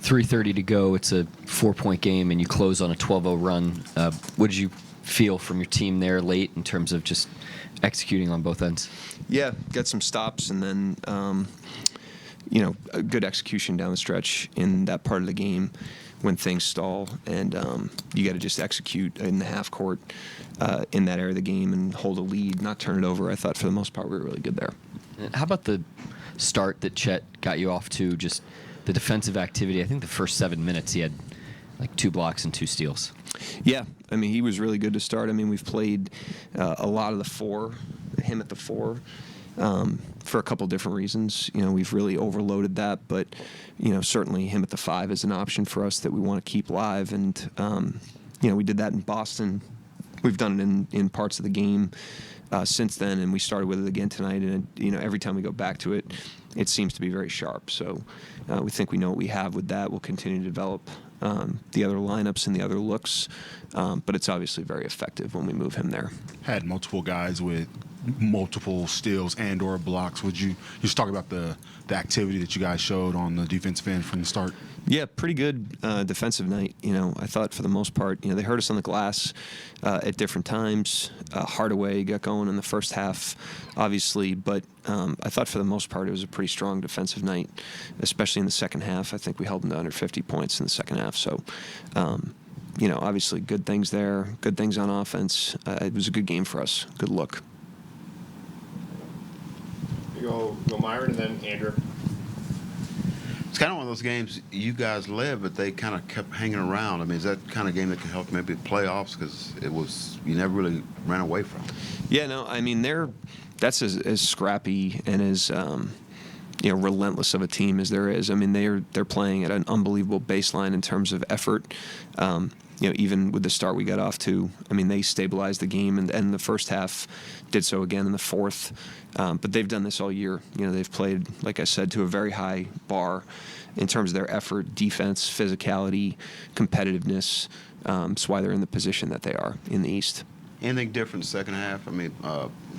3:30 to go. It's a 4-point game, and you close on a 12-0 run. What did you feel from your team there late in terms of just executing on both ends? Yeah, got some stops, and then a good execution down the stretch in that part of the game when things stall, and you got to just execute in the half court in that area of the game and hold a lead, not turn it over. I thought for the most part we were really good there. How about the start that Chet got you off to? Just the defensive activity. I think the first 7 minutes he had like 2 blocks and 2 steals. Yeah, I mean, he was really good to start. I mean, we've played a lot of the 4, him at the 4, for a couple different reasons. We've really overloaded that, but, certainly him at the 5 is an option for us that we want to keep live. And, we did that in Boston. We've done it in parts of the game since then, and we started with it again tonight. And, every time we go back to it, it seems to be very sharp. So we think we know what we have with that. We'll continue to develop the other lineups and the other looks, but it's obviously very effective when we move him there. Had multiple guys with multiple steals and or blocks. Would you just talk about the activity that you guys showed on the defensive end from the start? Yeah, pretty good defensive night. I thought for the most part, they hurt us on the glass at different times. Hardaway got going in the first half, obviously, but I thought for the most part it was a pretty strong defensive night, especially in the second half. I think we held them to under 50 points in the second half. So, obviously good things there, good things on offense. It was a good game for us. Good look. You go Myron and then Andrew. It's kind of one of those games you guys led, but they kind of kept hanging around. I mean, is that the kind of game that can help maybe playoffs? Because you never really ran away from it. Yeah, no, I mean, that's as scrappy and as relentless of a team as there is. I mean, they're playing at an unbelievable baseline in terms of effort. Even with the start we got off to, I mean, they stabilized the game and the first half did so again in the fourth. But they've done this all year. They've played, like I said, to a very high bar in terms of their effort, defense, physicality, competitiveness. That's why they're in the position that they are in the East. Anything different in the second half? I mean,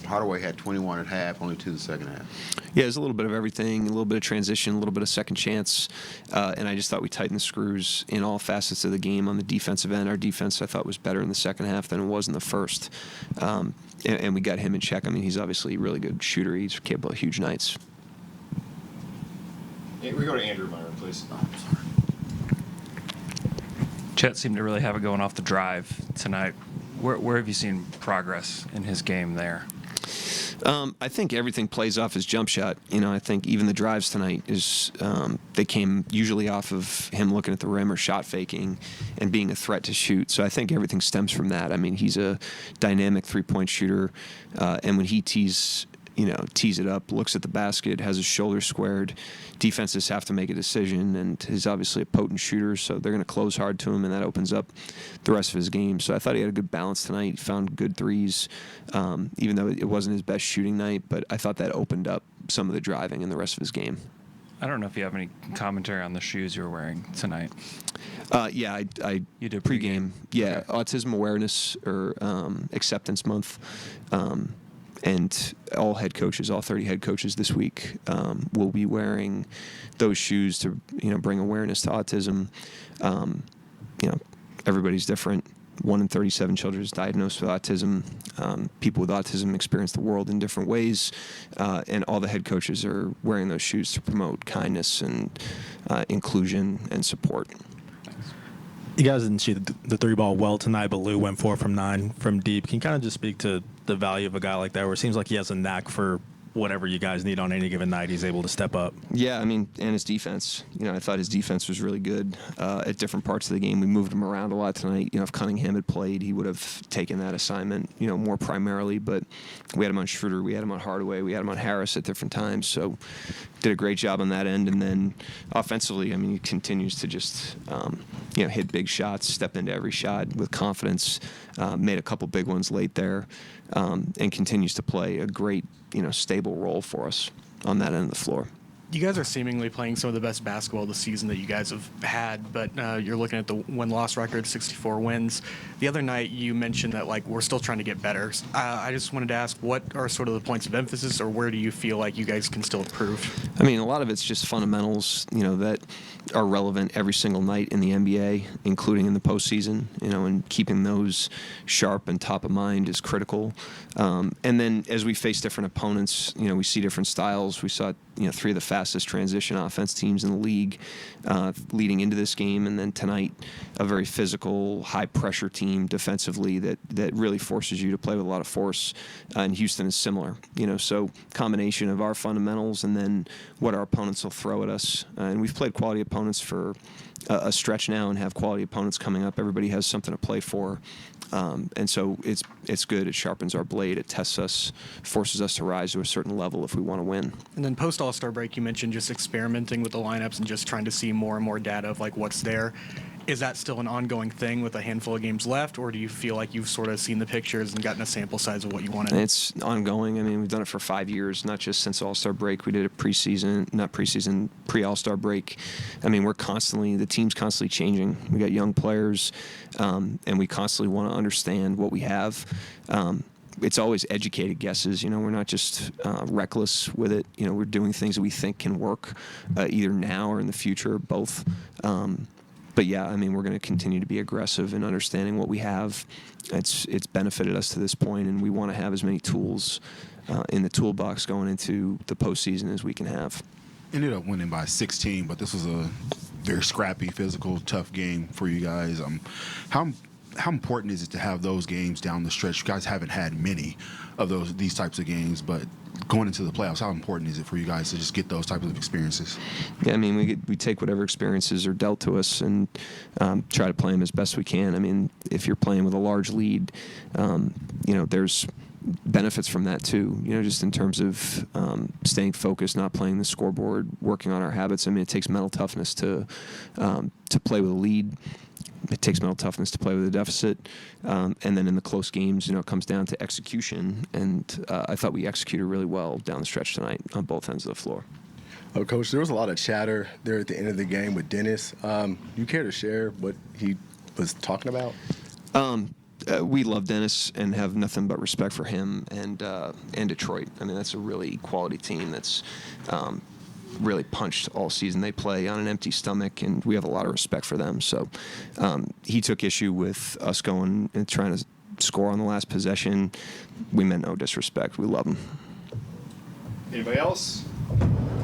Hardaway had 21 at half, only 2 the second half. Yeah, there's a little bit of everything, a little bit of transition, a little bit of second chance, and I just thought we tightened the screws in all facets of the game on the defensive end. Our defense, I thought, was better in the second half than it was in the first, and we got him in check. I mean, he's obviously a really good shooter. He's capable of huge nights. Yeah, we go to Andrew Myron, please. Oh, I'm sorry. Chet seemed to really have it going off the drive tonight. Where have you seen progress in his game there? I think everything plays off his jump shot. I think even the drives tonight they came usually off of him looking at the rim or shot faking and being a threat to shoot. So I think everything stems from that. I mean, he's a dynamic 3-point shooter, and when he tees it up, looks at the basket, has his shoulders squared, defenses have to make a decision, and he's obviously a potent shooter, so they're going to close hard to him, and that opens up the rest of his game. So I thought he had a good balance tonight. He found good threes, even though it wasn't his best shooting night, but I thought that opened up some of the driving in the rest of his game. I don't know if you have any commentary on the shoes you were wearing tonight. Yeah, I You did pregame. Yeah, Okay. Autism Awareness or Acceptance Month. And all 30 head coaches this week will be wearing those shoes to, bring awareness to autism. Everybody's different. 1 in 37 children is diagnosed with autism. People with autism experience the world in different ways, and all the head coaches are wearing those shoes to promote kindness and inclusion and support. You guys didn't shoot the 3-ball well tonight, but Lou went 4 from 9 from deep. Can you kind of just speak to the value of a guy like that, where it seems like he has a knack for whatever you guys need on any given night, he's able to step up? Yeah, I mean, and his defense. I thought his defense was really good at different parts of the game. We moved him around a lot tonight. If Cunningham had played, he would have taken that assignment, more primarily. But we had him on Schroeder, we had him on Hardaway, we had him on Harris at different times. So did a great job on that end. And then offensively, I mean, he continues to just, hit big shots, step into every shot with confidence, made a couple big ones late there, and continues to play a great, stable role for us on that end of the floor. You guys are seemingly playing some of the best basketball this season that you guys have had, but you're looking at the win-loss record, 64 wins. The other night you mentioned that we're still trying to get better. I just wanted to ask, what are sort of the points of emphasis, or where do you feel like you guys can still improve? I mean, a lot of it's just fundamentals, that are relevant every single night in the NBA, including in the postseason, and keeping those sharp and top of mind is critical. And then as we face different opponents, we see different styles. We saw, 3 of the fastest transition offense teams in the league leading into this game, and then tonight a very physical, high-pressure team defensively that really forces you to play with a lot of force. And Houston is similar, so combination of our fundamentals and then what our opponents will throw at us. And we've played quality opponents for a stretch now and have quality opponents coming up. Everybody has something to play for. And so it's good. It sharpens our blade. It tests us, forces us to rise to a certain level if we want to win. And then post All-Star break, you mentioned just experimenting with the lineups and just trying to see more and more data of what's there. Is that still an ongoing thing with a handful of games left, or do you feel like you've sort of seen the pictures and gotten a sample size of what you wanted? It's ongoing. I mean, we've done it for 5 years, not just since All-Star break. We did it pre-All-Star break. I mean, the team's constantly changing. We got young players, and we constantly want to understand what we have. It's always educated guesses. We're not just reckless with it. We're doing things that we think can work either now or in the future, both. But yeah, I mean, we're going to continue to be aggressive in understanding what we have. It's benefited us to this point, and we want to have as many tools in the toolbox going into the postseason as we can have. Ended up winning by 16, but this was a very scrappy, physical, tough game for you guys. How important is it to have those games down the stretch? You guys haven't had many of these types of games, but going into the playoffs, how important is it for you guys to just get those types of experiences? Yeah, I mean, we take whatever experiences are dealt to us and try to play them as best we can. I mean, if you're playing with a large lead, there's benefits from that too, just in terms of staying focused, not playing the scoreboard, working on our habits. I mean, it takes mental toughness to play with a lead. It takes mental toughness to play with a deficit. And then in the close games, it comes down to execution. And I thought we executed really well down the stretch tonight on both ends of the floor. Coach, there was a lot of chatter there at the end of the game with Dennis. You care to share what he was talking about? We love Dennis and have nothing but respect for him and Detroit. I mean, that's a really quality team that's really punched all season. They play on an empty stomach, and we have a lot of respect for them. So he took issue with us going and trying to score on the last possession. We meant no disrespect. We love him. Anybody else?